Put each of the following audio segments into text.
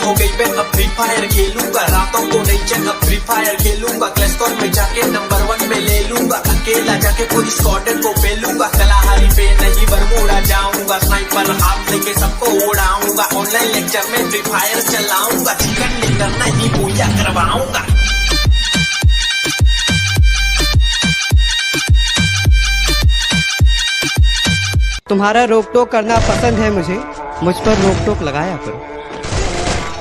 हो गई मैं अब फ्री फायर खेलूंगा, रातों को नहीं चैन अब फ्री फायर खेलूंगा, क्लैश स्क्वाड में जाके नंबर 1 में ले लूंगा, अकेला जाके पूरी स्क्वाड को पेलूंगा, कलाहारी पे नहीं बरमूडा जाऊंगा, स्नाइपर हाथ लेके सबको उड़ाऊंगा, ऑनलाइन लेक्चर में फ्री फायर चलाऊंगा, चिकन डिनर नहीं पूजा करवाऊंगा। तुम्हारा रोक टोक करना पसंद है मुझ पर रोक टोक लगाया करो।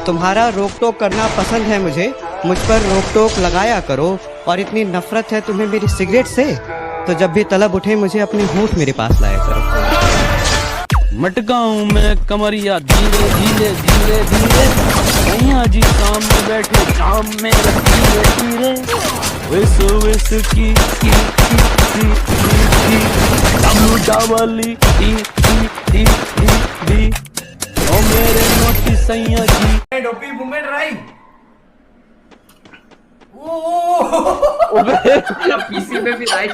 तुम्हारा रोक टोक करना पसंद है मुझ पर रोक टोक लगाया करो। और इतनी नफरत है तुम्हें मेरी सिगरेट से, तो जब भी तलब उठे मुझे अपनी होठ मेरे पास लाया करो। मटकाऊं मैं कमरिया धीरे धीरे धीरे धीरे, भैया जी सामने बैठे शाम में धीरे धीरे, विस की ओ मेरे मोटी सैया जी डोपी मूवमेंट राइट। पीसी पे भी राइट।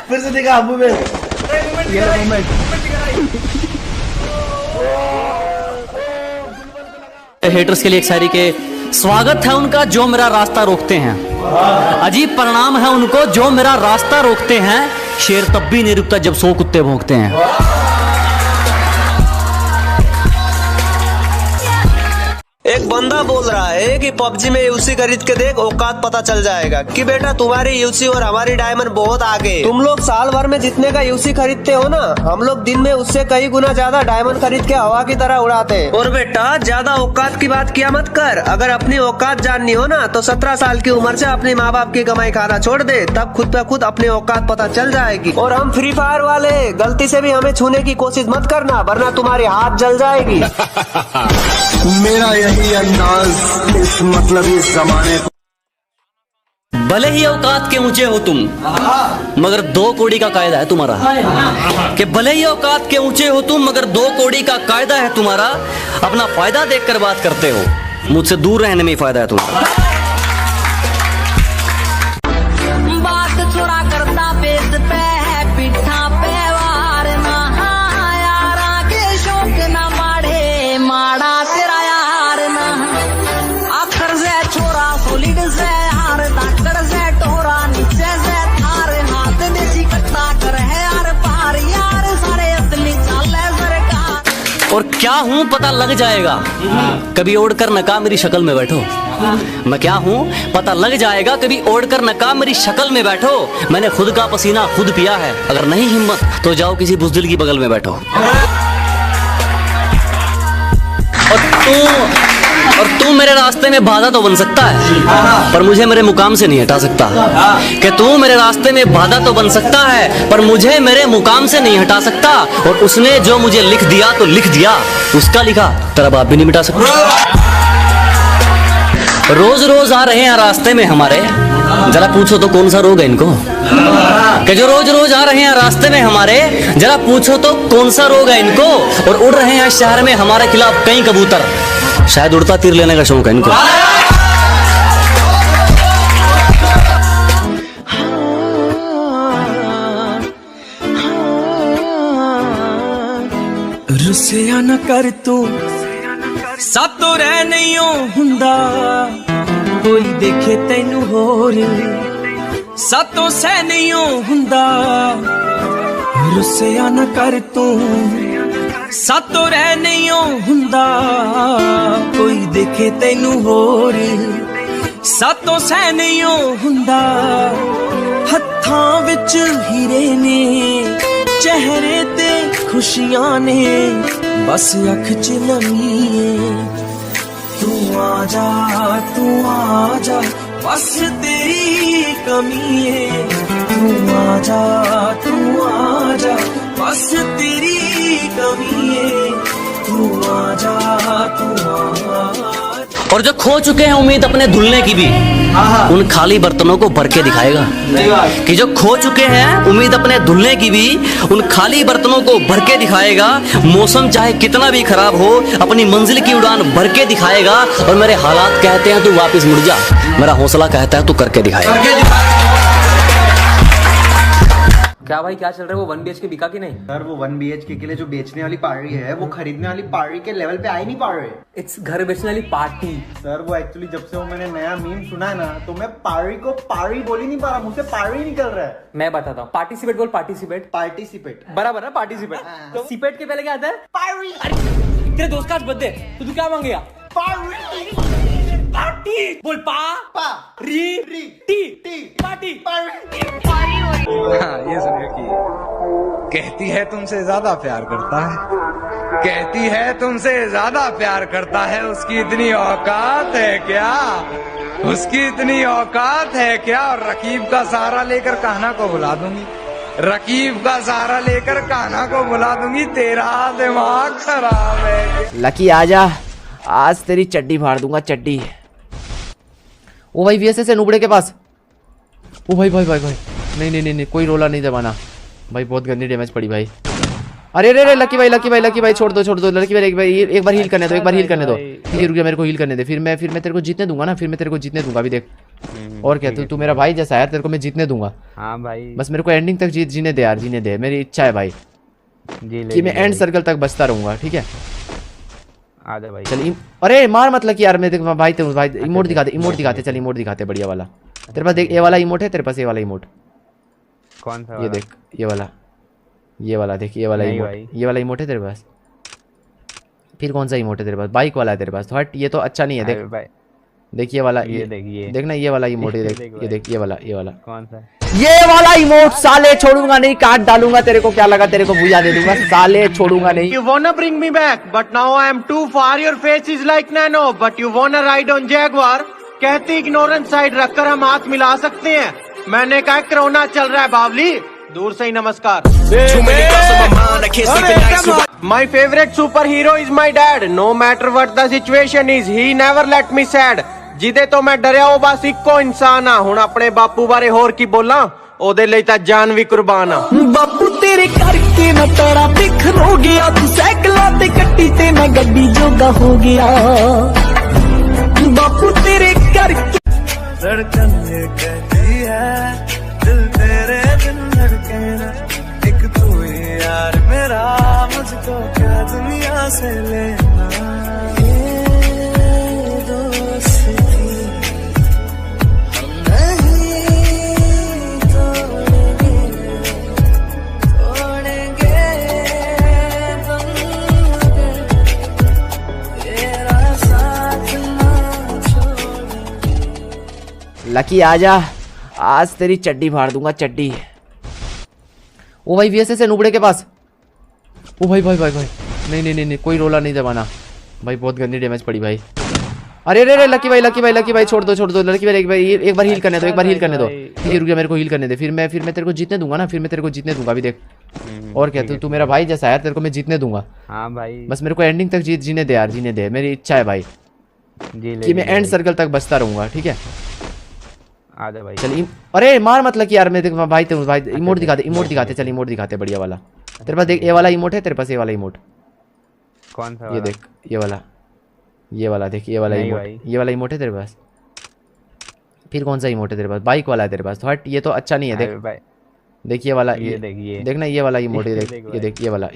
फिर से देखा मूवमेंट, ये मूवमेंट। हेटर्स के लिए एक शायरी के स्वागत है उनका जो मेरा रास्ता रोकते हैं, अजीब परिणाम है उनको जो मेरा रास्ता रोकते हैं, शेर तब भी नहीं रुकता जब 100 कुत्ते भौंकते हैं। एक बंदा बोल रहा है कि पबजी में यूसी खरीद के देख, औकात पता चल जाएगा कि बेटा तुम्हारी यूसी और हमारी डायमंड बहुत आगे। तुम लोग साल भर में जितने का यूसी खरीदते हो ना, हम लोग दिन में उससे कई गुना ज्यादा डायमंड खरीद के हवा की तरह उड़ाते हैं। और बेटा ज्यादा औकात की बात किया मत कर, अगर अपनी औकात जाननी हो ना तो 17 साल की उम्र से अपने माँ बाप की कमाई खाना छोड़ दे, तब खुद पे खुद अपनी औकात पता चल जाएगी। और हम फ्री फायर वाले, गलती से भी हमें छूने की कोशिश मत करना वरना तुम्हारी हाथ जल जाएगी। मेरा यही अंदाज इस मतलब इस जमाने को। भले ही औकात के ऊंचे हो तुम, मगर 2 कौड़ी का कायदा है तुम्हारा। कि भले ही औकात के ऊंचे हो तुम, मगर 2 कौड़ी का कायदा है तुम्हारा। अपना फायदा देखकर बात करते हो, मुझसे दूर रहने में ही फायदा है तुम्हारा। बात छोड़ा करता पेट पे पिठा पे वार ना, यारा के शौक ना माड़े माड़ा तेरा यार ना, आखर से छोरा सोलिड से हार दाकर से टोरा नीचे से थार, हाथ देसी कट्टा कर है यार पार, यार सारे असली चाले सरकार। और क्या हूँ पता लग जाएगा, कभी ओढ़कर नकाब मेरी शक्ल में बैठो। मैं क्या हूँ पता लग जाएगा, कभी ओढ़कर नकाब मेरी शक्ल में बैठो। मैंने खुद का पसीना खुद पिया है, अगर नहीं हिम्मत तो जाओ किसी बुज़दिल की बगल में बैठो। और तू मेरे रास्ते में बाधा तो बन सकता है, पर मुझे मेरे मुकाम से नहीं हटा सकता। कि तू मेरे रास्ते में बाधा तो बन सकता है, पर मुझे मेरे मुकाम से नहीं हटा सकता। और उसने जो मुझे लिख दिया तो लिख दिया, उसका लिखा तेरा बाप भी नहीं मिटा सकता। रोज रोज आ रहे हैं रास्ते में हमारे, जरा पूछो तो कौन सा रोग है इनको। कि जो रोज रोज आ रहे हैं रास्ते में हमारे, जरा पूछो तो कौन सा रोग है इनको। और उड़ रहे हैं शहर में हमारे खिलाफ कई कबूतर, शायद उड़ता तीर लेने का शौक है इनको। रुसिया न कर तू सातों रह नहीं हुंदा, कोई देखे तैनू होर सातों सह नहीं हुंदा। रुसिया न कर तू सातों रह नहीं हुंदा, कोई देखे तैनू होर सातों सह नहीं हुंदा। हत्थां विच हीरे ने, चेहरे ते खुशियां ने, बस अख च नमी है। तू आ जा बस तेरी कमी है। तू आ जा बस तेरी कमी है। तू आ जा और जो खो चुके हैं उम्मीद अपने धुलने की भी, उन खाली बर्तनों को भर के दिखाएगा। कि जो खो चुके हैं उम्मीद अपने धुलने की भी, उन खाली बर्तनों को भर के दिखाएगा। मौसम चाहे कितना भी खराब हो, अपनी मंजिल की उड़ान भर के दिखाएगा। और मेरे हालात कहते हैं तू वापस मुड़ जा, मेरा हौसला कहता है तू करके दिखाएगा। क्या भाई क्या चल रहा है? वो 1 BHK बिका कि नहीं? सर वो 1 BHK के लिए जो बेचने वाली पार्टी है वो खरीदने वाली पार्टी के लेवल पे आ ही नहीं पा रहे। इट्स घर बेचने वाली पार्टी। सर वो एक्चुअली जब से वो मैंने नया मीम सुना है ना तो मैं पारी को पारी बोल ही नहीं पा रहा, मुझसे पारी निकल रहा है। मैं बताता हूँ, पार्टिसिपेट बोल, पार्टिसिपेट। पार्टिसिपेट बराबर है, पार्टिसिपेट। तो सिपेट के पहले क्या आता है? पार्टी। अरे तेरे दोस्त का आज बर्थडे, तो तू क्या मांगेगा? पार्टी। बोल पा री टी पार्टी। हाँ, ये सुनिए कि कहती है तुमसे ज्यादा प्यार करता है, कहती है तुमसे ज्यादा प्यार करता है, उसकी इतनी औकात है क्या? उसकी इतनी औकात है क्या? और रकीब का सहारा लेकर कान्हा को बुला दूंगी, रकीब का सहारा लेकर कान्हा को बुला दूंगी, तेरा दिमाग खराब है। लकी आजा, आज तेरी चड्डी फाड़ दूंगा, चड्डी। ओ भाई VSS है नुबड़े के पास। ओ भाई भाई भाई भाई नहीं, कोई रोला नहीं दबाना भाई, बहुत गंदी डैमेज पड़ी भाई। अरे रे लकी भाई छोड़ दो लकी भाई, एक बार हील करने दो, ठीक है रुक जा, मेरे को हील करने दे, फिर मैं तेरे को जीतने दूंगा ना, अभी देख। और क्या तू मेरा भाई जैसा है, तेरे को मैं जीतने दूंगा। हाँ भाई, बस मेरे को एंडिंग तक जीने दे यार, जीने दे, मेरी इच्छा है भाई कि मैं एंड सर्कल तक बचता रहूंगा, ठीक है। आजा भाई चल अरे मार मत लकी यार, मैं देख भाई इमोट दिखाते, चल इमोट दिखाते बढ़िया वाला। तेरे पास देख, ये वाला इमोट है तेरे पास, ये वाला इमोट कौन सा? ये देख, ये वाला देख, ये वाला इमोट है तेरे पास। फिर कौन सा इमोट है तेरे पास? बाइक वाला है तेरे पास, तो हट, ये तो अच्छा नहीं है। देख देख ये वाला, ये देखना, ये वाला इमोट है, देख ये देख, ये वाला कौन सा? ये वाला इमोट। साले छोड़ूंगा नहीं, काट डालूंगा तेरे को, क्या लगा तेरे को भूया दे दूंगा, साले छोड़ूंगा नहीं। You wanna bring me back, but now I am too far. Your face is like nano, but you wanna ride on Jaguar. कहती इग्नोरेंस साइड रखकर हम हाथ मिला सकते हैं। मैंने कहा कोरोना चल रहा है बावली, दूर से ही नमस्कार। My favorite superhero is my dad. No matter what the situation is, he never let me sad. ਜਿਹਦੇ ਤੋਂ ਮੈਂ ਡਰਿਆ ਉਹ ਬਸ ਇੱਕੋ ਇਨਸਾਨ ਆ। ਹੁਣ ਆਪਣੇ ਬਾਪੂ ਬਾਰੇ ਹੋਰ ਕੀ ਬੋਲਾਂ, ਉਹਦੇ ਲਈ ਤਾਂ ਜਾਨ ਵੀ ਕੁਰਬਾਨ ਆ। ਬਾਪੂ ਤੇਰੇ ਕਰਕੇ ਮੈਂ ਤੜਾ ਬਿਖਰ ਹੋ ਗਿਆ, ਤੂੰ ਸਾਈਕਲਾਂ ਤੇ ਕੱਟੀ ਤੇ ਮੈਂ ਗੱਡੀ ਜੋਗਾ ਹੋ ਗਿਆ। ਬਾਪੂ ਤੇਰੇ ਕਰਕੇ धड़कन ये कहती है, दिल तेरे बिन धड़के ना, एक तू ही यार मेरा, मुझको क्या दुनिया से लेना। लकी आजा, आज तेरी चड्डी फाड़ दूंगा, चड्डी। ओ भाई VSS है नुबड़े के पास। ओ भाई नहीं, कोई रोला नहीं दबाना भाई, बहुत गंदी डैमेज पड़ी भाई। अरे रे लकी भाई छोड़ दो लकी भाई, एक बार हील करने दो, ठीक है रुक जा, मेरे को हील करने दे, फिर मैं तेरे को जीतने दूंगा ना, अभी देख। और क्या तू मेरा भाई जैसा है, तेरे को मैं जीतने दूंगा। हाँ भाई, बस मेरे को एंडिंग तक जीने दे यार, मेरी इच्छा है भाई कि मैं एंड सर्कल तक बचता रहूंगा, ठीक है। आजा भाई चल अरे मार मत लकी यार, मैं देख भाई इमोट दिखाते, चल इमोट दिखाते बढ़िया वाला। तेरे पास देख, ये वाला इमोट है तेरे पास, ये वाला इमोट कौन सा? ये देख, ये वाला देख, ये वाला इमोट है तेरे पास। फिर कौन सा इमोट है तेरे पास? बाइक वाला है तेरे पास, तो हट, ये तो अच्छा नहीं है। देख देख ये वाला, देखना, ये वाला इमोट है, देख ये देख, ये वाला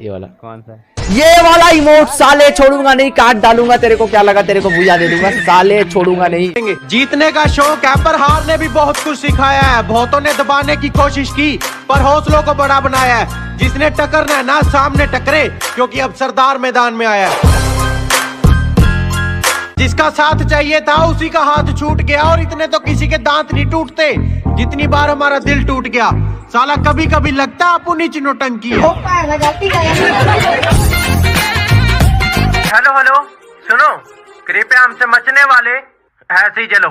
कौन सा? ये वाला इमोट। साले छोड़ूंगा नहीं, काट डालूंगा तेरे को, क्या लगा तेरे को भूया दे दूंगा, साले छोड़ूंगा नहीं। जीतने का शौक है पर हार ने भी बहुत कुछ सिखाया है। बहुतों ने दबाने की कोशिश की पर हौसलों को बड़ा बनाया है। जिसने टकरना है ना सामने टकरे, क्योंकि अब सरदार मैदान में आया है। जिसका साथ चाहिए था उसी का हाथ छूट गया, और इतने तो किसी के दांत नहीं टूटते जितनी बार हमारा दिल टूट गया। साला कभी कभी लगता है अपनी नौटंकी है। हेलो सुनो, कृपया हमसे मचने वाले ऐसे ही चलो।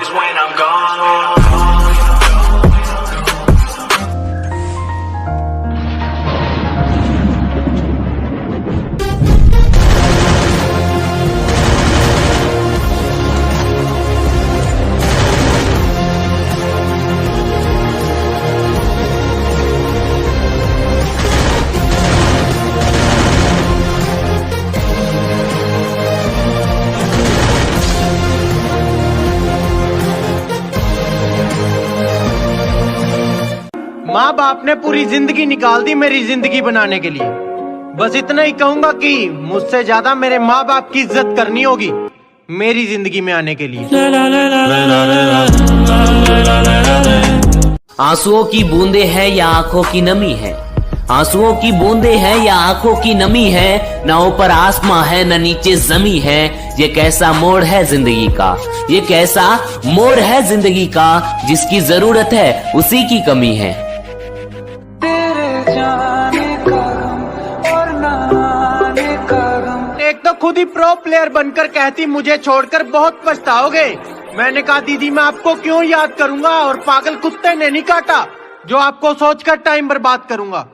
माँ बाप ने पूरी जिंदगी निकाल दी मेरी जिंदगी बनाने के लिए। बस इतना ही कहूंगा कि मुझसे ज्यादा मेरे माँ बाप की इज्जत करनी होगी मेरी जिंदगी में आने के लिए। आंसुओं की बूंदे हैं या आंखों की नमी है, आंसुओं की बूंदे हैं या आंखों की नमी है, ना ऊपर आसमां है ना नीचे जमी है। ये कैसा मोड़ है जिंदगी का, ये कैसा मोड़ है जिंदगी का, जिसकी जरूरत है उसी की कमी है। एक तो खुद ही प्रो प्लेयर बनकर कहती मुझे छोड़कर बहुत पछताओगे। मैंने कहा दीदी मैं आपको क्यों याद करूंगा, और पागल कुत्ते ने नहीं काटा जो आपको सोचकर टाइम बर्बाद करूंगा।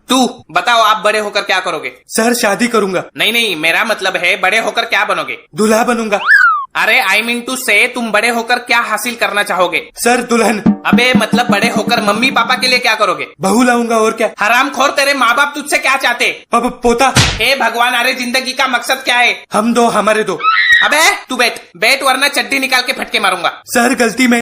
तू बताओ, आप बड़े होकर क्या करोगे? सर शादी करूंगा। नहीं नहीं, मेरा मतलब है बड़े होकर क्या बनोगे? दूल्हा बनूंगा। अरे आई मीन टू से तुम बड़े होकर क्या हासिल करना चाहोगे? सर दुल्हन। अबे मतलब बड़े होकर मम्मी पापा के लिए क्या करोगे? बहू लाऊंगा और क्या। हरामखोर, तेरे माँ बाप तुझसे क्या चाहते? पोता। हे भगवान, अरे जिंदगी का मकसद क्या है? हम दो, हमारे दो। अबे तू बैठ वरना चड्डी निकाल के फटके मारूंगा। सर गलती में